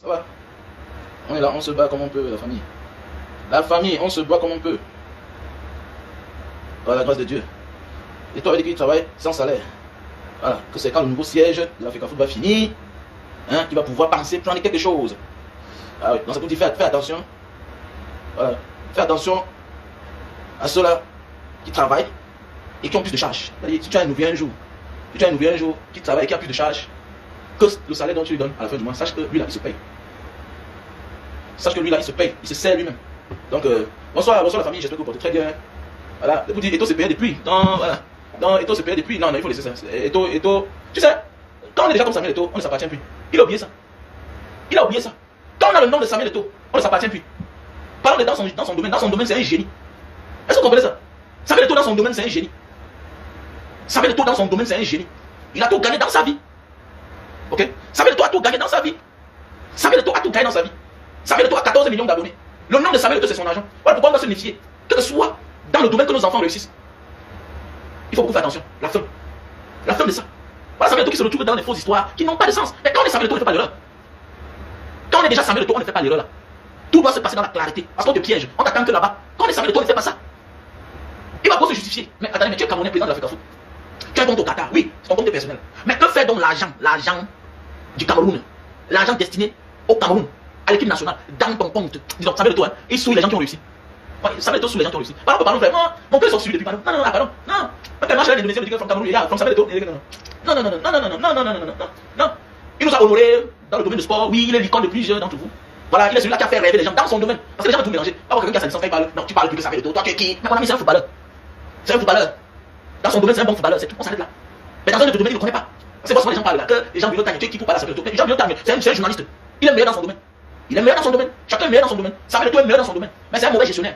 Ça va. On est là, on se bat comme on peut, la famille. La famille, on se bat comme on peut. Par la grâce de Dieu. Et toi, avec qui travaille sans salaire. Voilà, que c'est quand le nouveau siège de l'Africa Foot va finir, hein, qu'il va pouvoir penser, prendre quelque chose. Ah oui, donc ça vous dit, fais attention. Voilà, fais attention à ceux-là qui travaillent et qui ont plus de charges. C'est-à-dire, si tu as un nouveau un jour, qui travaille et qui a plus de charges, que le salaire dont tu lui donnes à la fin du mois, sache que lui là, il se paye. Sache que lui là, il se paye, il se sert lui-même. Donc, bonsoir la famille, j'espère que vous portez très bien. Voilà, vous dites, Eto se paye depuis. Voilà. Non, Eto se paye depuis. Non, il faut laisser ça. Eto, tu sais, quand on est déjà comme Samuel Eto, on ne s'appartient plus. Il a oublié ça. Quand on a le nom de Samuel Eto, on ne s'appartient plus. Parlons dans son domaine, c'est un génie. Est-ce que vous comprenez ça? Samuel Eto dans son domaine, c'est un génie. Samuel Eto dans son domaine, c'est un génie. Il a tout gagné dans sa vie. Ok? Samuel Eto a tout gagné dans sa vie. Samuel Eto a 14 millions d'abonnés. Le nom de Samuel Eto, c'est son argent. Voilà pourquoi on doit se méfier. Que ce soit dans le domaine que nos enfants réussissent. Il faut beaucoup faire attention. La fin de ça. Voilà Samuel Eto qui se retrouve dans des fausses histoires qui n'ont pas de sens. Mais quand on est Samuel Eto, on ne fait pas l'erreur. Quand on est déjà Samuel Eto, on ne fait pas l'erreur là. Tout doit se passer dans la clarté. Parce qu'on te piège. On t'attend que là-bas. Quand on est Samuel Eto, on ne fait pas ça. Il va pouvoir se justifier. Mais attendez, mais tu es Camerounais, président de l'Africa Foot. Tu as un compte au Qatar. Oui, c'est ton compte personnel. Mais que fait donc l'argent du Cameroun, l'argent destiné au Cameroun, à l'équipe nationale, dans ton compte? Disons, Samuel Eto, il souille les gens qui ont réussi. Samuel Eto souille les gens qui ont réussi. Pardon, vraiment, mon cœur sont suivis depuis. Non, pardon. Non. Quand elle marche l'Indonésie, elle dit que from Cameroun, il y a from Samuel Eto. Non. Il nous a honorés dans le domaine du sport. Oui, il est l'icône de plusieurs d'entre vous. Voilà, il est celui-là qui a fait rêver les gens dans son domaine. Parce que les gens vont tout mélanger. Pas quelqu'un qui a sa licence, il parle. Non, tu parles plus que Samuel Eto. Toi, tu es qui? Mais mon ami, c'est un footballeur. C'est un footballeur. Dans son domaine, c'est un bon footballeur. C'est tout. On s'arrête là. Mais dans un autre domaine, il ne connaît pas. C'est pour ça que les gens parlent là. Que les gens veulent tagner. Tu es qui pour parler à Samuel Eto? Les gens veulent tagner. C'est un journaliste. Il est meilleur dans son domaine. Chacun est meilleur dans son domaine. Samuel Eto est meilleur dans son domaine. Mais c'est un mauvais gestionnaire.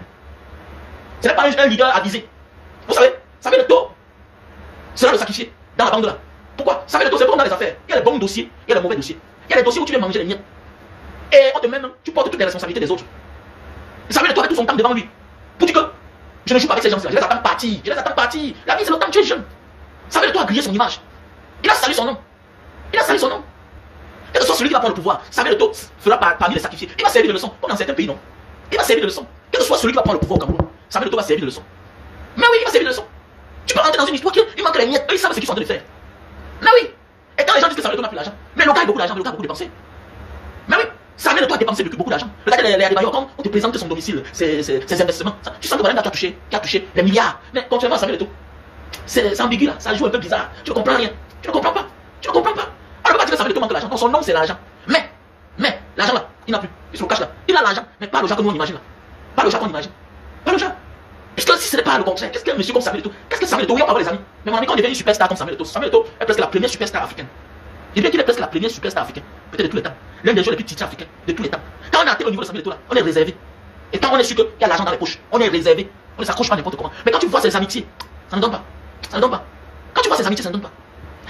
Ce n'est pas un leader avisé. Vous savez, Samuel Eto sera le sacrifié dans la bande là. Pourquoi? Samuel Eto, c'est bon dans les affaires. Il y a les bons dossiers, il y a les mauvais dossiers. Il y a les dossiers où tu viens manger les miens. Et on te met, tu portes toutes les responsabilités des autres. Samuel Eto a tout son temps devant lui. Pour dire que je ne joue pas avec ces gens-là. Je les attends partir. La vie, c'est le temps, tu es jeune. Samuel Eto a grillé son image. Il a sali son nom. Quel que soit celui qui va prendre le pouvoir, Samuel Eto fera parmi les sacrifiés. Il va servir de leçon, comme dans certains pays, non? Il va servir de leçon. Quel que soit celui qui va prendre le pouvoir au Cameroun, Samuel Eto va servir de leçon. Mais oui, il va servir de leçon. Tu peux rentrer dans une histoire qu'il manque les miettes, eux ils savent ce qu'ils sont en train de faire. Mais oui. Et quand les gens disent que Samuel Eto n'a plus d'argent, mais le gars a beaucoup d'argent, le gars a beaucoup dépensé. Mais oui, Samuel Eto a dépensé beaucoup d'argent. Regardez les bailleurs, quand on te présente son domicile, ses investissements, tu sens que voilà, qui a touché des milliards. Mais contrairement à Samuel Eto, c'est ambigu là, ça joue un peu bizarre. Tu ne comprends rien. Tu ne comprends pas. Alors, on va dire que Samuel Eto manque l'argent. Son nom, c'est l'argent. Mais, l'argent là, il n'a plus. Il se le cache là. Il a l'argent, mais pas le genre que nous on imagine là. Pas le genre qu'on imagine. Pas le genre. Puisque si ce n'est pas le contraire, qu'est-ce qu'un monsieur comme Samuel Eto? Qu'est-ce que Samuel Eto? Oui, on va avoir des amis. Mais mon ami, quand on devient une superstar comme Samuel Eto est presque la première superstar africaine. Et bien qu'il est presque la première superstar africaine, peut-être de tous les temps. L'un des joueurs les plus titrés africains de tous les temps. Quand on a atteint au niveau de Samuel Eto là, on est réservé. Et quand on est sûr qu'il y a l'argent dans les poches, on est réservé. On ne s'accroche pas n'importe comment. Mais quand tu vois ses amitiés, ça ne donne pas. Quand tu vois ses amitiés, ça ne donne pas.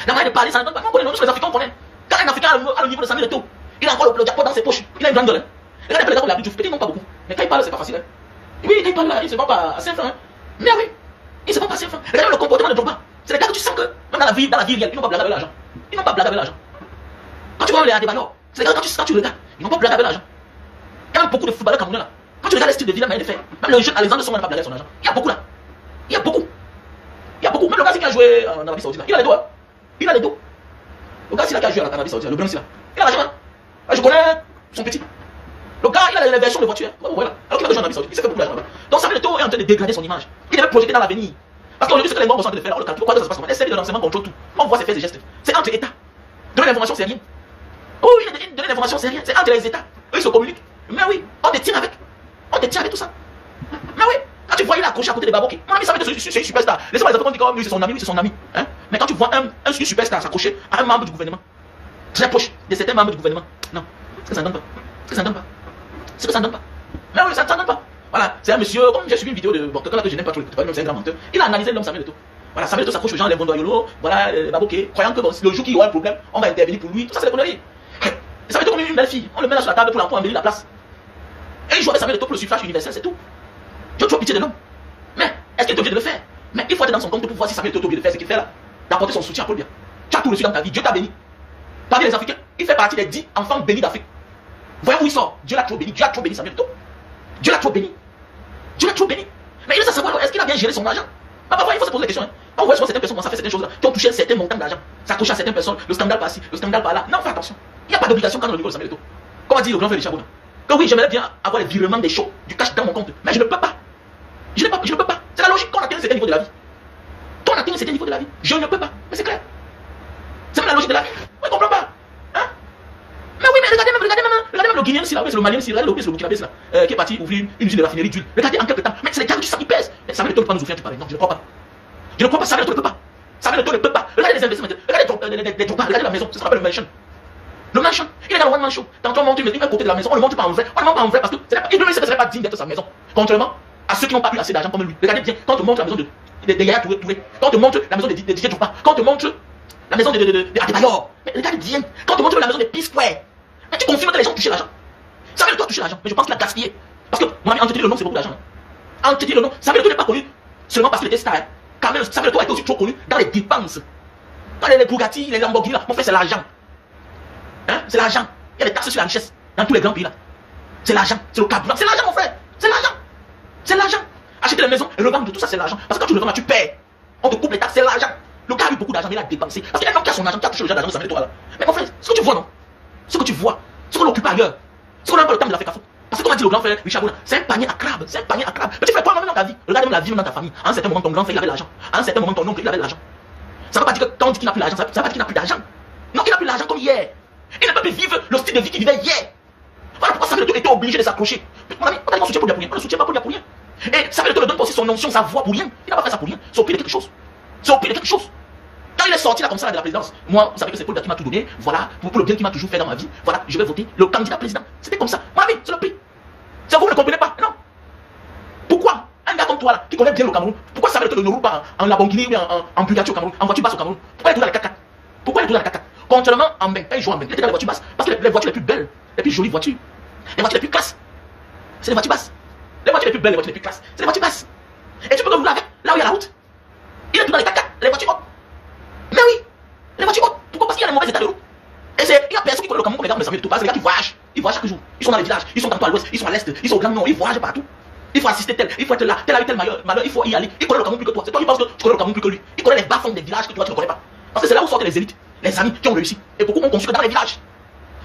La manière de parler, ça ne donne pas. On connaît, nous, les Africains, on connaît. Quand un Africain a le niveau de Samuel Eto, il a encore le jackpot dans ses poches. Il a une grande gueule. Et là, les gars, il a plus de peut-être non pas beaucoup. Mais quand il parle, c'est pas facile. Oui, quand il parle là, il se vend pas à 5 francs. Mais oui, il se vend pas à 5 francs. Regardez le comportement de Drogba. C'est les gars que tu sens que, même dans la vie réelle, ils n'ont pas blagué avec l'argent. Quand tu vois les Adebayor, c'est les gars, quand tu regardes, ils n'ont pas blagué avec l'argent. Il y a beaucoup de footballeurs camerounais là. Quand tu regardes les styles de vie, la manière de faire, même le jeune Alexandre Soma n'a pas blagué son argent. Il y a beaucoup là. Même le gars qui a joué en Arabie Saoudite, il a les dos. Le gars qui a joué en Arabie Saoudite, le blanc, il a l'argent. Je connais son petit. Le gars, il a les versions de voiture. Voilà. Alors qu'il a joué en Arabie Saoudite, il s'est fait beaucoup d'argent là-bas. Donc Samuel Eto est en train de dégrader son image. Il devait projeter dans l'avenir. Parce qu'aujourd'hui, ce que les morts sont en train de faire, le calcul, quoi que ça se passe comment? Les services de renseignement contrôlent tout. On voit ses faits et gestes. C'est entre États. Donner l'information, c'est rien. Oh, il donne l'information, c'est rien. C'est entre les États. Eux, ils se communiquent. Mais oui, on te tient avec tout ça. Mais oui, quand tu vois, il est accroché à côté des Baboki. Mon ami, ça veut dire que c'est une superstar. Laissez-moi les Africains dire que oui, c'est son ami. Hein? Mais quand tu vois un superstar s'accrocher à un membre du gouvernement, très proche de certains membres du gouvernement, non, est-ce que ça ne donne pas? Mais oui, ça ne donne pas. Voilà, c'est un monsieur, comme j'ai suivi une vidéo de quelqu'un là que je n'aime pas trop, c'est un grand menteur. Il a analysé l'homme Samuel Eto. Voilà, Samuel Eto s'accroche aux gens, les Bondoyolo, voilà, les Baboké, croyant que bon, le jour qu'il y aura un problème, on va intervenir pour lui. Tout ça, c'est des conneries. Samuel Eto comme une belle fille, on le met là sur la table pour embellir la place. Et il joue avec Samuel Eto pour le suffrage universel, c'est tout. Je vois pitié de l'homme. Mais est-ce qu'il est obligé de le faire? Mais il faut être dans son compte pour pouvoir, si Samuel Eto est obligé de faire ce qu'il fait là, d'apporter son soutien à Paul Biya. Tu as tout reçu dans ta vie, Dieu t'a béni. Parmi les Africains, il fait partie des 10 enfants bénis d'Afrique. Voyez où il sort. Dieu l'a trop béni. Dieu a trop béni Samuel Eto'o. Dieu l'a trop béni. Dieu l'a trop béni. Mais il veut savoir, est-ce qu'il a bien géré son argent? Parfois, il faut se poser des questions. Hein. On voit souvent certaines personnes commencent à faire certaines choses qui ont touché un certain montant d'argent. Ça touche à certaines personnes. Le scandale par-ci, le scandale par-là. Non, fais attention. Il n'y a pas d'obligation quand on est au niveau de Samuel Eto'o. Comme a dit le grand frère de Chabona. Que oui, j'aimerais bien avoir les virements des choses, du cash dans mon compte. Mais je ne peux pas. Je ne peux pas. C'est la logique quand on atteint un certain niveau de la vie. Quand on atteint un certain niveau de la vie, je ne peux pas. Mais c'est clair. C'est même la logique de la vie. On ne comprend pas. Hein? Mais oui, mais regardez même le Guinéen, c'est le Malien, c'est le Burkinabé, qui est parti ouvrir une usine de raffinerie d'huile. Regardez en quelques temps. Mais c'est les gars qui s'en pèsent. Mais Samuel Eto'o ne peut pas nous offrir, tu parles. Non, je ne crois pas. Je ne crois pas, Samuel Eto'o ne peut pas. Samuel Eto'o ne peut pas. Regardez les investissements. Regardez les droits. Regardez la maison. C'est ce qu'on appelle le mansion. Le mansion. Il est dans le one man show. Quand on monte une maison, il est à côté de la maison. On ne le monte pas en vrai. On ne le monte pas en vrai parce que il ne serait pas digne d'être sa maison. Contrairement à ceux qui n'ont pas eu assez d'argent comme lui. Regardez bien. Quand on te montre la maison de Yaya Touré, quand on te montre la maison de DJ Djoupa, quand on te montre la maison de Adebayor, mais regarde bien. Quand on te montre la maison de P-Square, mais tu confirmes que les gens touchaient l'argent. Samuel Eto'o a touché l'argent, mais je pense qu'il a gaspillé. Parce que, mon ami, entretenir le nom, c'est beaucoup d'argent. Entretenir le nom. Samuel Eto'o n'est pas connu seulement parce qu'il était star. Quand même, Samuel Eto'o a été aussi trop connu dans les dépenses. Dans les Bugatti, les Lamborghini, là. Mon frère, c'est l'argent. Hein? C'est l'argent. Il y a des taxes sur la richesse dans tous les grands pays là. C'est l'argent, c'est le carburant, c'est l'argent mon frère. C'est l'argent. C'est l'argent. Acheter les maisons et revendre tout ça, c'est l'argent. Parce que quand tu le vends, tu perds. On te coupe les taxes, c'est l'argent. Le gars a eu beaucoup d'argent, mais il a dépensé. Parce qu'il y a un homme qui a son argent, qui a touché le genre d'argent de Samuel Eto'o là. Mais mon frère, ce que tu vois, non? Ce que tu vois, ce qu'on occupe ailleurs, ce qu'on n'a pas le temps de la faire. Parce que comme a dit le grand frère Richard Bona, c'est un panier à crabe, c'est un panier à crabe. Petit frère, toi-même dans ta vie, regarde même la vie même dans ta famille. À un certain moment, ton grand frère il avait l'argent. À un certain moment, ton oncle il avait l'argent. Ça ne veut pas dire que quand on dit qu'il n'a plus l'argent, ça ne veut pas dire qu'il n'a plus d'argent. Non, qu'il n'a plus l'argent comme hier. Il ne peut plus vivre le style de vie qu'il vivait hier. Voilà pourquoi Samuel Eto'o était obligé de s'accrocher. Mon ami, on a dit qu'on soutient pour rien. On ne soutient pas pour rien. Et Samuel Eto'o ne donne pas aussi son onction, sa voix pour rien. Il n'a pas fait ça pour rien. C'est au pire de quelque chose. C'est au pire de quelque chose. Quand il est sorti là comme ça là, de la présidence, moi, vous savez que c'est Paul Biya qui m'a tout donné. Voilà, pour le bien qu'il m'a toujours fait dans ma vie. Voilà, je vais voter le candidat président. C'était comme ça. Mon ami, c'est le prix. C'est vous ne comprenez pas. Non. Pourquoi un gars comme toi là, qui connaît bien le Cameroun, pourquoi Samuel Eto'o ne roule pas en Lamborghini ou en Bugatti au Cameroun, en voiture basse au Cameroun? Pourquoi il est toujours dans les 4x4? Pourquoi il est toujours dans les 4x4? Contrairement en Beng, quand il joue en Beng, il était dans les voitures basses. Parce que les voitures les plus belles, les plus jolies voitures, les voitures les plus classes, c'est les voitures basses. Les voitures les plus belles, les voitures les plus classes, c'est les voitures basses. Et tu peux rouler avec, là où il y a la route. Il est tout dans les 4x4, les voitures hautes. Mais oui, les voitures hautes. Pourquoi? Parce qu'il y a les mauvais états de route. Et il y a personne qui connaît le Cameroun comme les gars de Samuel Eto'o. Parce que les gars qui voyagent, ils voyagent chaque jour. Ils sont dans les villages, ils sont tantôt à l'ouest, ils sont à l'est, ils sont au Grand Nord, ils voyagent partout. Il faut assister tel, il faut être là, tel a eu tel malheur, il faut y aller. Il connaît le Cameroun plus que toi. C'est toi qui penses que tu connais le Cameroun plus que lui. Il connaît les bas-fonds des villages que toi tu ne connais pas. Parce que c'est là où sortent les élites, les amis qui ont réussi. Et beaucoup ont conçu que dans les villages.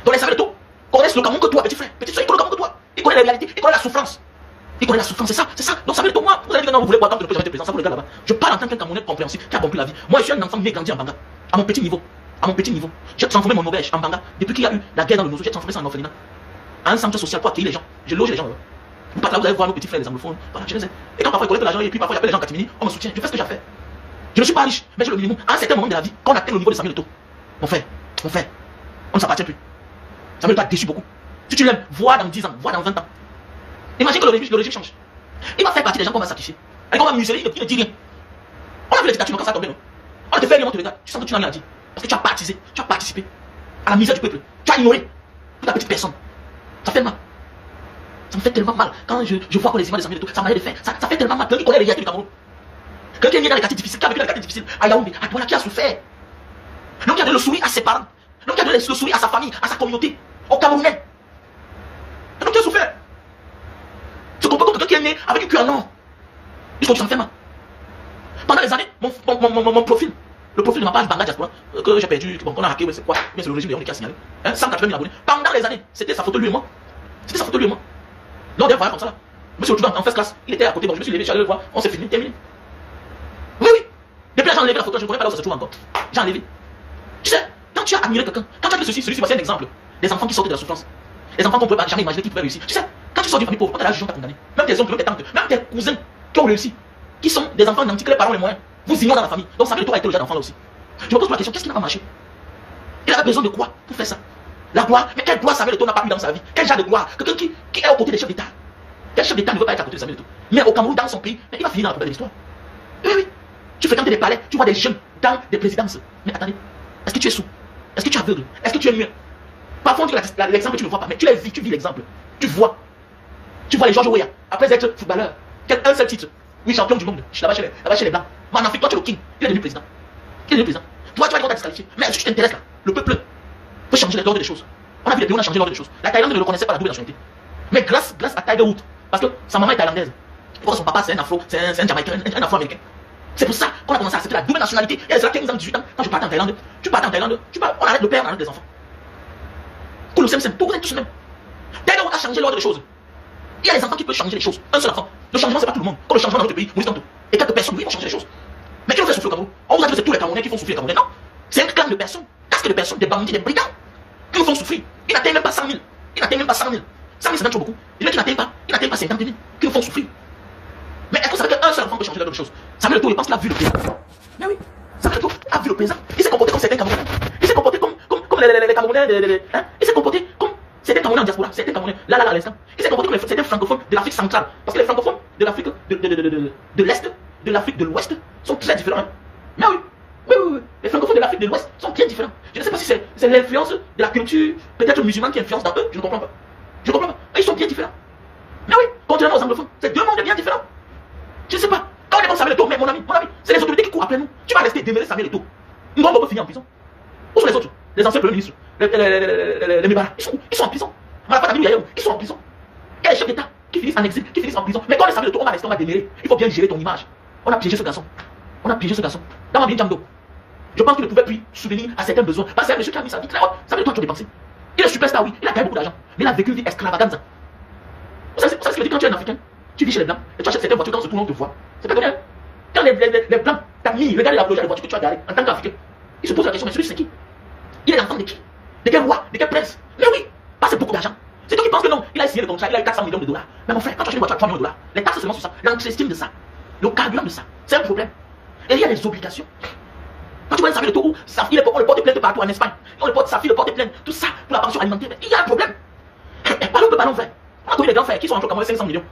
Donc les Samuel Eto'o connaissent le Cameroun que toi, petit frère. Petit frère, il connaît le Cameroun que toi. Il connaît la réalité, il connaît la souffrance. Il connaît la souffrance, c'est ça, c'est ça. Donc Samuel Eto'o, moi, vous allez dire non, vous voulez voir quand vous ne pouvez jamais être président, ça vous le gars là-bas. Je parle en tant qu'un Camerounais compréhensif qui a compris la vie. Moi, je suis un enfant né et grandi en Banga, à mon petit niveau. À mon petit niveau. J'ai transformé mon auberge en Banga. Depuis qu'il y a eu la guerre dans le Nozo, j'ai transformé ça en orphelinat. Un centre social pour accueillir les gens. Je loge les gens. Pas là, vous allez voir nos petits frères, les anglophones. Voilà, je les ai. Et quand parfois ils collectent l'argent et puis parfois j'appelle les gens Katimini, on me soutient. Je fais ce que j'ai fait. Je ne suis pas riche, mais j'ai le minimum. À un certain moment de la vie, quand on atteint le niveau de Samuel Eto'o, mon frère, on ne s'appartient plus. Samuel Eto'o a déçu beaucoup. Si tu l'aimes, vois dans 10 ans, vois dans 20 ans. Imagine que le régime change. Il va faire partie des gens qu'on va sacrifier. Et qu'on va museler, il ne dit rien. On a vu les dictatures quand ça tombe. On te fait rien, on te regarde. Tu sens que tu n'as rien à dire. Parce que tu as participé à la misère du peuple. Tu as ignoré toute la petite personne. Ça fait mal. Ça me fait tellement mal. Quand je vois que les images de Samuel Eto'o, ça m'a l'air de faire. Ça fait tellement mal. Quelqu'un qui connaît les réalités du Cameroun. Quelqu'un qui est dans les quartiers difficiles, qui a vécu dans les quartiers difficiles, à Yaoundé, à Douala, qui a souffert. L'homme qui a donné le sourire à ses parents. L'homme qui a donné le sourire à sa famille, à sa communauté, au Camerounais. L'homme qui a souffert. Tu comprends que quelqu'un qui est né avec une cuir en or. Il faut que ça me fait mal. Pendant les années, mon profil, le profil de ma page Banga Diaspora, que j'ai perdu, bon, qu'on a hacké, ouais, c'est quoi? Mais c'est le régime qui a signalé. 180 000 abonnés. Pendant les années, c'était sa photo lui et moi. C'était sa photo lui et moi. Non, des voyages comme ça là. Je me suis retrouvé en first class. Il était à côté, bon, je me suis levé, je suis allé le voir. On s'est filmé, terminé. Oui, oui. Depuis là, j'ai enlevé la photo, je ne connais pas là où ça se trouve encore. J'ai enlevé. Tu sais, quand tu as admiré quelqu'un, quand tu as vu celui-ci, c'est un exemple. Des enfants qui sortent de la souffrance. Des enfants qu'on ne pouvait jamais imaginer qu'ils pouvaient réussir. Tu sais, quand tu sors d'une famille pauvre, on t'a la jugeant, t'as condamné. Même tes oncles, même tes tantes, même tes cousins qui ont réussi, qui sont des enfants nantis que les parents ont les moyens, vous ignorez dans la famille. Donc Samuel Eto'o a été le genre d'enfant là aussi. Je me pose la question, qu'est-ce qui n'a pas marché? Il avait besoin de quoi pour faire ça? La gloire. Mais quelle gloire Samuel Eto'o n'a pas eu dans sa vie? Quel genre de gloire? Quelqu'un qui est aux côtés des chefs d'État. Quel chef d'État ne veut pas être à côté de Samuel Eto'o? Mais au Cameroun, dans son pays, mais il va finir dans la poubelle de l'histoire. Oui, oui. Tu fréquentes des palais, tu vois des jeunes dans des présidences. Mais attendez, est-ce que tu es sourd? Est-ce que tu es aveugle? Est-ce que tu es muet? Parfois on dit l'exemple, tu ne vois pas, mais tu les vis, tu vis l'exemple. Tu vois. Tu vois les Georges Weah, après être footballeur, un seul titre. Oui, champion du monde, là-bas chez les Blancs. Mais en Afrique, toi tu es le king, il est devenu président. Il est devenu président. Toi tu vas être disqualifié. Mais si tu t'intéresses là, le peuple peut changer les ordres des choses. On a vu les pays, on a changé l'ordre des choses. La Thaïlande ne reconnaissait pas la double nationalité. Mais grâce à Tiger Woods, parce que sa maman est thaïlandaise, pourquoi son papa c'est un afro, c'est un jamaïcain, un afro-américain. C'est pour ça qu'on a commencé à accepter la double nationalité. Et c'est là 15 ans, 18 ans, quand je partais en Thaïlande, on arrête le père, on arrête les enfants. Tout le même, tout vous êtes tous même. Tiger Woods a changé l'ordre des choses. Il y a des enfants qui peuvent changer les choses. Un seul enfant. Le changement, c'est pas tout le monde. Comme le changement dans notre pays, Maurice Kamto. Et quelques personnes, oui, vont changer les choses. Mais qui nous fait souffrir au Cameroun? On vous a dit que c'est tous les Camerounais qui font souffrir les Camerounais. Non. C'est un clan de personnes, casque de personnes, des bandits, des brigands, qui nous font souffrir. Ils n'atteignent même pas 100 000. Ils n'atteignent même pas 100 000. 100 000, c'est même trop beaucoup. Il y en a qui n'atteignent pas 50 000, qui nous font souffrir. Mais est-ce que ça veut dire qu'un seul enfant peut changer l'ordre des choses? Samuel Eto'o, il pense qu'il a vu le présent. Mais oui, Samuel Eto'o a vu le présent. Il s'est comporté comme certains Camerounais. Il s'est comporté comme les Camerounais. Il s'est comporté comme certains Camerounais en diaspora. Certains Camerounais, là, à l'instant. Il s'est comporté comme certains francophones de l'Afrique centrale. Parce que les francophones de l'Afrique de l'Est, de l'Afrique de l'Ouest sont très différents. Hein? Mais oui. Oui. Les francophones de l'Afrique de l'Ouest sont bien différents. Je ne sais pas si c'est l'influence de la culture, peut-être musulmane qui influence dans eux. Je ne comprends pas. Je ne comprends pas. Ils sont bien différents. Mais oui, contrairement aux anglophones, c'est deux mondes bien différents. Je ne sais pas. Quand on est comme Samuel Eto'o, mais mon ami, c'est les autorités qui courent après nous. Tu vas rester démêler Samuel Eto'o. Ngombo peut finir en prison. Où sont les autres? Les anciens premiers ministres, les Mibara, ils sont en prison. Ils sont en prison. Et les chefs d'État qui finissent en exil, qui finissent en prison. Mais quand on est Samuel Eto'o, on va démêler. Il faut bien gérer ton image. On a piégé ce garçon. Dans ma vie, Django. Je pense qu'il ne pouvait plus souvenir à certains besoins. Parce que c'est un monsieur qui a mis sa vie très haute. Samuel Eto'o a toujours dépensé. Il est superstar, oui. Il a gagné beaucoup d'argent. Mais il a vécu une vie extravagante. Vous savez ce que je dis quand tu es un Africain? Tu vis chez les Blancs et tu achètes certaines voitures quand tout le monde te voit. C'est pas de rien. Quand les Blancs t'admirent, regardez la voiture que tu as garée en tant qu'Africain. Ils se posent la question, mais celui-ci c'est qui? Il est l'enfant de qui? De quel roi? De quel prince? Mais oui, parce que c'est beaucoup d'argent. C'est toi qui penses que non, il a signé le contrat, il a eu 400 millions de dollars. Mais mon frère, quand tu achètes une voiture à 3 millions de dollars, les taxes seulement sur ça, l'entretien de ça, le carburant de ça, c'est un problème. Et il y a des obligations. Quand tu vois un Samuel Eto'o, on le porte plainte partout en Espagne. Sa fille le porte plainte, tout ça pour la pension alimentaire. Mais il y a un problème. Ballon vert. On a connu les grands frères qui sont entre Cameroun 500 millions.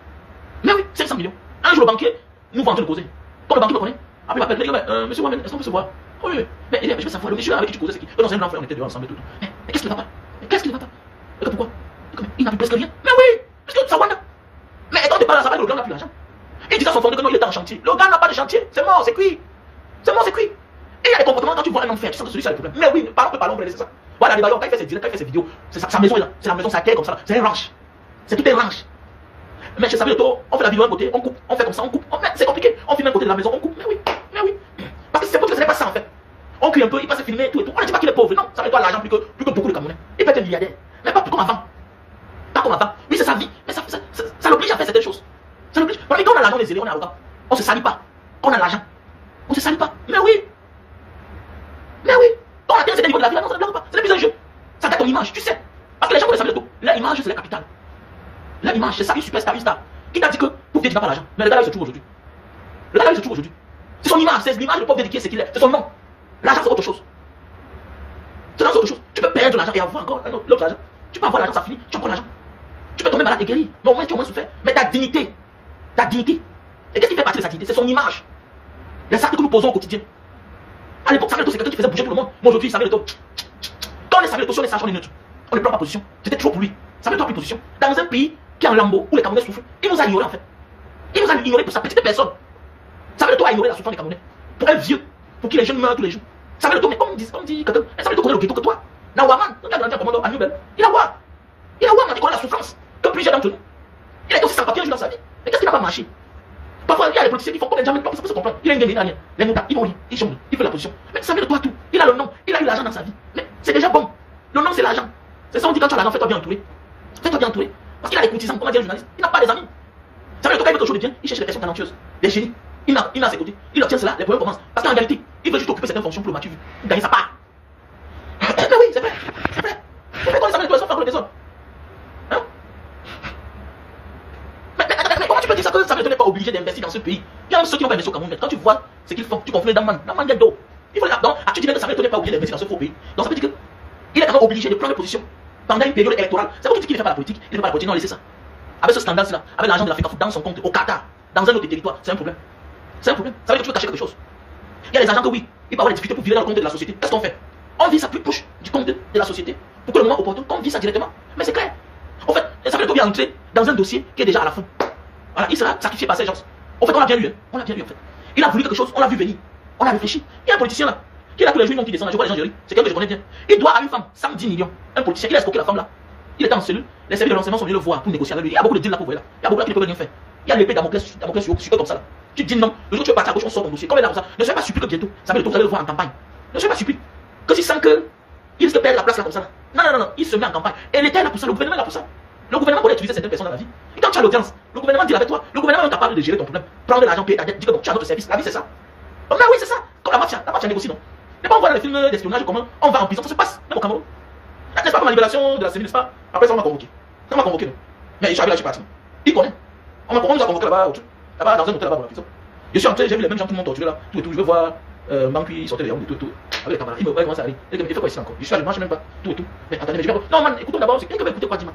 Mais oui, 500 millions. Un jour, le banquier nous va en train de causer. Quand le banquier me connaît, après il m'appelle, il dit, monsieur Mohamed, est-ce qu'on peut se voir? Oui. Mais je vais savoir, le monsieur avec qui tu causais, c'est qui? Non, c'est un grand frère, on était deux ensemble et tout. Mais qu'est-ce qu'il ne va pas? Et pourquoi? Il n'a plus presque rien. Mais oui, parce que ça va. Mais quand tu parles à ça, le gars n'a plus d'argent. Il dit à son fondé que non, il est en chantier. Le gars n'a pas de chantier. C'est mort, c'est cuit. Et il y a des comportements quand tu vois un homme faire, tu sens que celui-ci a des problèmes. Mais oui, parlons, c'est ça. Voilà, d'ailleurs, quand il fait ses directs, quand il fait ses vidéos, sa maison est là. C'est la maison, ça terre comme ça. C'est un ranch. C'est tout un ranch. Mais chez Samuel Eto'o, on fait la vidéo d'un côté, on coupe, on fait comme ça, on coupe. C'est compliqué. On filme un côté de la maison, on coupe. Mais oui. Parce que c'est pour que ce n'est pas ça en fait. On cuit un peu, il passe à filmer tout et tout. On ne dit pas qu'il est pauvre. Non, Samuel Eto'o a l'argent plus que beaucoup de Camerounais. Il peut être un milliardaire. Mais pas comme avant. Oui, c'est sa vie. Mais ça l'oblige à faire certaines choses. Ça l'oblige. Parce que quand on a l'argent, on est zélé, on est arrogant. On se salit pas. Quand on a l'argent, on se salit pas. Mais oui. Quand on atteint certains niveaux de la vie, non, ça ne blague pas. Ce n'est plus un jeu. Ça gâte ton image, tu sais. Parce que les gens de Samuel Eto'o, leur image, c'est la capitale. Leur image, c'est ça, une superstar, une star. Qui t'a dit que pauvre Dieu, tu n'as pas l'argent? Mais le gars là, il se trouve aujourd'hui. C'est son image, c'est l'image de pauvre Dieu qui est ce qu'il est. C'est son nom. L'argent, c'est autre chose. Tu peux perdre l'argent et avoir encore l'autre argent. Tu peux avoir l'argent, ça finit, tu as encore l'argent. Tu peux tomber malade et guérir. Mais au moins, tu as au moins souffert. Mais ta dignité. Et qu'est-ce qui fait partie de sa dignité? C'est son image. Les actes que nous posons au quotidien. À l'époque, Samuel Eto'o, c'est quelqu'un qui faisait bouger tout le monde. Moi, aujourd'hui, Samuel Eto'o. Quand on est Samuel Eto'o, sur les sages, on est neutre. On ne prend pas position. C'était trop pour lui. Samuel Eto'o a pris position. Dans un pays qui est en lambeau, où les Camerounais souffrent, il nous a ignorés en fait. Il nous a ignorés pour sa petite personne. Samuel Eto'o a ignoré la souffrance des Camerounais. Pour un vieux, pour qui les jeunes meurent tous les jours. Samuel Eto'o, mais comme dit quelqu'un, Samuel Eto'o connaît le ghetto que toi. Nawaman, quand tu as grandi en commando à Newbel, il a voir, il connaît la souffrance. Comme plusieurs d'entre nous. Il a été aussi sans papier un jour dans sa vie. Mais qu'est-ce qui n'a pas marché? Parfois, il y a des politiciens qui font comme les gens, ça peut se comprendre. Il a une gamme, il n'a rien. Les moutards, ils vont rien. Ils chantent, ils veulent la position. Mais Samuel Eto'o a tout. Il a le nom, il a eu l'argent dans sa vie. Mais c'est déjà bon. Le nom, c'est l'argent. C'est ça, on dit quand tu as l'argent, fais-toi bien entourer. Parce qu'il a des courtisans, comment dire le journaliste. Il n'a pas des amis. Samuel Eto'o, quand il veut quelque chose de bien, il cherche des personnes talentueuses, des génies. Il a à ses côtés. Il obtient cela, les problèmes commencent. Parce qu'en réalité, il veut juste occuper certaines fonctions diplomatiques pour gagner sa part. Mais oui, c'est vrai. Vous faites quoi les Samuel Eto'o, ils sont faire le désordre. Hein? Mais comment tu peux dire ça que Samuel Eto'o n'est pas obligé d'investir dans ce pays? Il y a même ceux qui n'ont pas investi au Cameroun. Quand tu vois ce qu'ils font, tu confonds les Daman. Daman gagne d'eau. Il faut donc, tu dis même que Samuel Eto'o n'est pas obligé d'investir dans ce faux pays. Donc ça veut dire qu'il est quand même obligé de prendre une position pendant une période électorale. C'est pour tout qu'il ne fait pas la politique. Il ne fait pas la politique, non, laissez ça. Avec ce scandale-là, avec l'argent de l'Afrique dans son compte au Qatar, dans un autre territoire, c'est un problème. Ça veut dire que tu veux cacher quelque chose. Il y a des agents que oui, il peut avoir des difficultés pour virer dans le compte de la société. Qu'est-ce qu'on fait? On vit ça plus proche du compte de la société. Pour que le moment opportun, qu'on vit ça directement. Mais c'est clair. En fait, ça veut dire bien entrer dans un dossier qui est déjà à la fin. Voilà, il sera sacrifié par ces gens. En fait, on l'a bien eu. En fait. Il a voulu quelque chose, on l'a vu venir. On a réfléchi. Il y a un politicien là. Qui est là tous les jours, qui descend là, je vois les gens gérer. C'est quelqu'un que je connais bien. Il doit à une femme 110 millions. Un politicien, il a escroqué la femme là. Il était en cellule. Les services de renseignement sont venus le voir pour négocier avec lui. Il y a beaucoup de deals là pour voir là. Il y a beaucoup là qui ne peuvent rien faire. Il y a l'épée Damoclès sur eux comme ça là. Tu te dis non, le jour où tu veux partir à gauche, on sort ton dossier. Comme il est là comme ça, ne soyez pas surpris que bientôt, ça va bientôt, vous allez le voir en campagne. Ne soyez pas surpris. Que s'il sent que il risque de perdre la place là comme ça là. Non, il se met en campagne. Et l'État est là pour ça, le gouvernement est là pour ça. Le gouvernement pourrait utiliser certaines personnes dans la vie. Et quand tu as l'audience, le gouvernement dit avec toi, le gouvernement est capable de gérer ton problème. Prendre l'argent, payer ta dette, dire que bon, tu as notre service. La vie c'est ça. Oh, mais oui, c'est ça. Comme la mafia négocie, non. Mais pas on voit dans les films d'espionnage comment on va en prison, ça se passe, même au Cameroun. N'est-ce pas, comme la libération de la CENI, n'est-ce pas? Après ça, on m'a convoqué. On m'a convoqué, non. Mais je suis parti. Il connaît. On nous a convoqué là-bas, là-bas, dans un hôtel là-bas, dans la prison. Je suis entré, j'ai vu les mêmes gens qui m'ont torturé là, tout et tout. Je veux voir Mankui, il sortait les hommes, tout et tout. Avec les camarades. Il me commence à aller. Il fait quoi ici encore? Je suis allé, je marche même pas, tout et tout. Mais attendez, mais je vais. Non, man, écoutons d'abord, c'est quelqu'un qui va écouter quoi, dis-moi.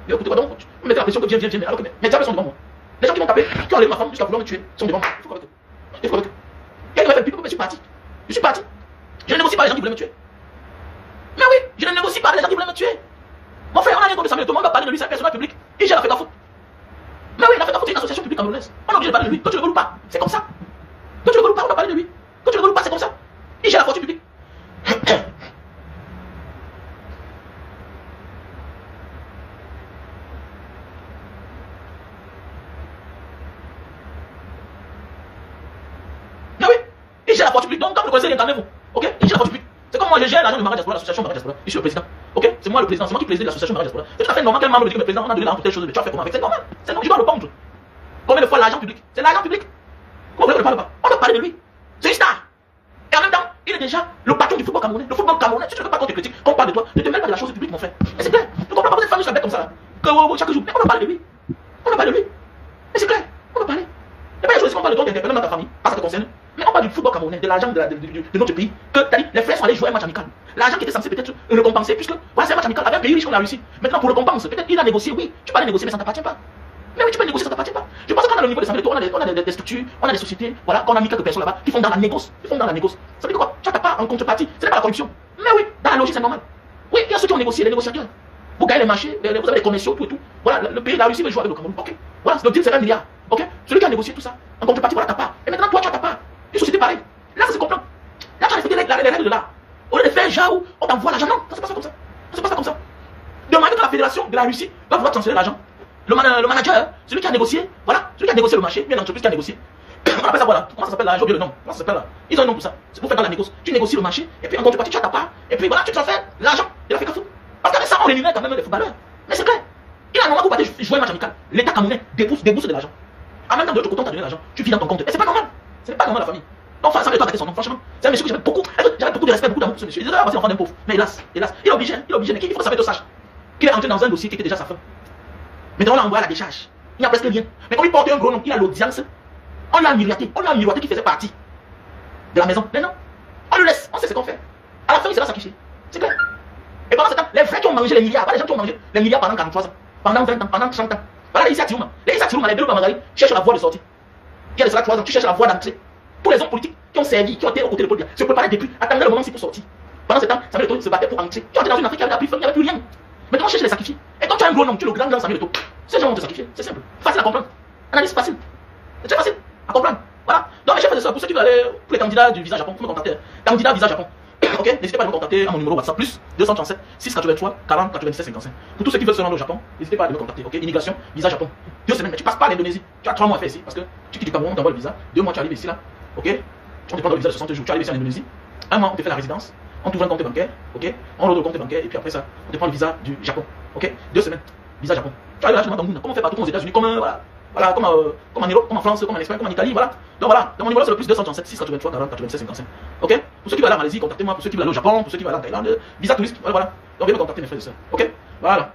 Écoutez quoi donc? On me mettait la pression que viens, alors que mes diables sont devant moi. Les gens qui m'ont tapé, qui ont enlevé ma femme jusqu'à vouloir me tuer, sont devant moi. Il faut avec eux. Il faut avec eux. Quelqu'un m'a fait pipi, je suis parti. Je suis parti. Je ne négocie pas avec les gens qui voulaient me tuer. Mais oui, je ne négocie pas avec les gens qui voulaient me tuer. Mon frère, on a rien contre Samuel Eto'o, on va parler de lui, c'est un personnage public. Et j'ai la fait à faute. Mais oui, il a fait à faute, c'est une association publique camerounaise. On est obligé de parler de lui. Quand tu le veux ou pas, c'est comme ça. Quand tu le veux ou pas, on va parler de lui. Quand tu le veux ou pas, c'est comme ça. Et j'ai la fortune publique. Mais oui, et j'ai la fortune publique. Donc, quand vous connaissez, entendez-vous. Ok? Et j'ai la fortune publique. C'est comme moi, je gère l'argent du Mariage Diaspora, l'association Mariage Diaspora. Je suis le président. Ok? C'est moi le président, c'est moi qui préside l'association Mariage Diaspora. C'est tout à fait normal qu'un membre me dise que le président, on a donné l'argent pour telle chose, mais tu as fait comment avec? C'est normal. C'est normal, je dois le pondre. Combien de fois l'argent public? C'est l'argent public. Comment vous ne parlez pas? On va parler de lui. C'est une star. Et en même temps, il est déjà le patron du football camerounais. Le football camerounais, si tu ne veux pas qu'on te critique, qu'on parle de toi, ne te mêle pas de la chose publique, mon frère. Et c'est clair. Tu comprends pas que cette femme se bête comme ça là? Que chaque jour, mais on va parler de lui. On va parler de lui. Mais c'est clair. On va parler. Il n'y a pas des choses qu'on parle de toi qui interpellent dans ta famille, parce que ça te concerne. Mais on parle du football camerounais, de l'argent de notre pays. Que t'as dit, les frères sont allés jouer un match amical. L'argent qui était censé peut-être le compenser, puisque voilà, c'est un match amical avec un pays riche comme la Russie. Maintenant, pour le compenser, peut-être il a négocié, oui. Tu peux aller négocier, mais ça ne t'appartient pas. Mais oui, tu peux négocier, ça ne t'appartient pas. Je pense qu'on a le niveau de Samuel Eto'o, on a des structures, on a des sociétés, voilà, qu'on a mis quelques personnes là-bas qui font dans la négoce. Ils font dans la négoce. Ça veut dire quoi? Tu n'as pas en contrepartie. Ce n'est pas la corruption. Mais oui, dans la logique, c'est normal. Oui, il y a ceux qui ont négocié, les négociateurs. Vous gagnez les marchés, vous avez des commerciaux, tout et tout. Voilà, le pays, la Russie veut jouer avec le Cameroun. Ok. Voilà, le deal, c'est 1 milliard. Ok. Celui qui a négocié tout ça, en contrepartie, voilà ta part. Et maintenant, toi, tu as ta part. Une société pareille. Là, ça se comprend. Là, tu as respecté les règles de l'art. Au lieu de faire genre où on t'envoie l'argent, non, ça se passe pas comme ça. Ça se passe pas comme ça. Demander que la fédération de la Russie va vouloir transférer l'argent. Le manager, celui qui a négocié, voilà, celui qui a négocié le marché, bien l'entreprise qui a négocié. On appelle ça voilà. Comment ça s'appelle là? J'ai oublié le nom. Comment ça s'appelle là? Ils ont un nom pour ça. C'est pour faire dans la négoce. Tu négocies le marché, et puis en contrepartie, tu as ta part, et puis voilà, tu transfères l'argent de la FECAFOOT. Parce qu'avec ça, on rémunère quand même les footballeurs. Mais c'est clair. Il a un moment où vous partez jouer un match amical. L'État camerounais débourse de l'argent. En même temps, de l'autre côté, on t'a donné l'argent. Tu files dans ton compte. Et c'est pas normal. C'est pas normal, la famille. Donc, ça m'étonne d'arrêter son nom, franchement. C'est un monsieur que j'avais beaucoup de respect, beaucoup d'amour pour ce monsieur. Il est déjà passé enfant d'un pauvre. Mais hélas, il est obligé, mais il faut que ça sache qu'il est entré dans un dossier qui était déjà sa fin. Maintenant, on l'a envoyé à la décharge. Il n'y a presque rien. Mais comme il portait un gros nom, il a l'audience. On l'a miroité qui faisait partie de la maison. Mais non, on le laisse, on sait ce qu'on fait. À la fin, il sera sacrifié. C'est clair. Et pendant ce temps, les vrais qui ont mangé les milliards, pas les gens qui ont mangé les milliards pendant 43 ans, pendant 20 ans, pendant 30 ans. Voilà, les Issa Tirouma, les deux Bamagari cherchent la voie de sortie. Il y a de cela 3 ans, tu cherches la voie d'entrée. Tous les hommes politiques qui ont servi, qui ont été aux côtés de Paul Biya, se préparaient depuis, attendaient le moment aussi pour sortir. Pendant ce temps, Samuel Eto'o se battait pour entrer. Tu entres dans une Afrique qui avait il n'y avait plus rien. Maintenant, on cherche les sacrifier. Et quand tu as un gros nom, tu es le grand Samuel Eto'o. Ces gens vont te sacrifier. C'est simple. Facile à comprendre. Analyse facile. C'est très facile à comprendre. Voilà. Donc, mes chefs de ça, pour ceux qui veulent aller, pour les candidats du Visa Japon, vous me contactez. Candidat Visa Japon. Ok, n'hésitez pas à me contacter à mon numéro WhatsApp plus 237 683 40 97 55. Pour tous ceux qui veulent se rendre au Japon, n'hésitez pas à me contacter. Ok, immigration, Visa Japon. 2 semaines, mais tu passes pas à l'Indonésie. Tu as 3 mois à faire ici parce que tu quittes du Cameroun, on t'envoie le visa. 2 mois, tu arrives ici là. Ok, on te prend le visa de 60 jours. Tu arrives ici en Indonésie. 1 mois, on te fait la résidence. On t'ouvre un compte bancaire. Ok, on ouvre le compte bancaire et puis après ça, on te prend le visa du Japon. Ok, 2 semaines, Visa Japon. Tu arrives là, je demande comment on fait partout aux États-Unis, comme voilà, comme en Europe, comme en France, comme en Espagne, comme en Italie, voilà. Donc voilà, donc mon numéro c'est le plus 237 683 40 97 55. Ok? Pour ceux qui veulent aller en Malaisie, contactez-moi. Pour ceux qui veulent aller au Japon, pour ceux qui veulent aller en Thaïlande, visa touriste, voilà. Donc venez me contacter mes frères et sœurs. Ok? Voilà.